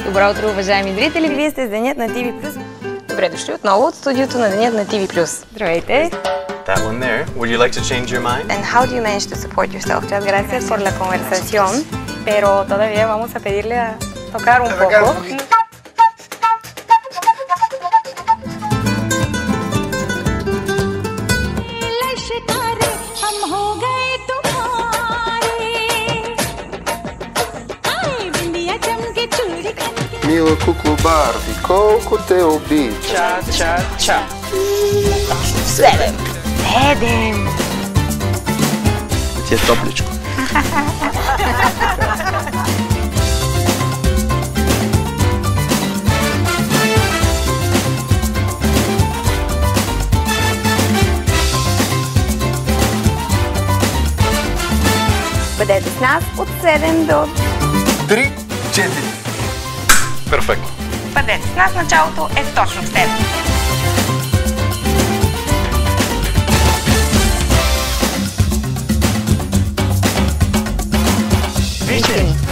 Добро утро, уважаеми зрители! Вие сте с Денят на TV+. Добре дошли отново от студиото на Денят на TV+. Здравейте! That one there. Would you like to change your mind? And how do you manage to support yourself? Muchas gracias por la conversación, pero todavía vamos a pedirle a tocar un poco. Мила кукло Барби, колко те обича. Cha-cha-cha. 7. Ти е топличко. Бъдете с нас от 7 до 3, 4. Перфектно. Бъдете с нас, началото е точно в 7. Вижте!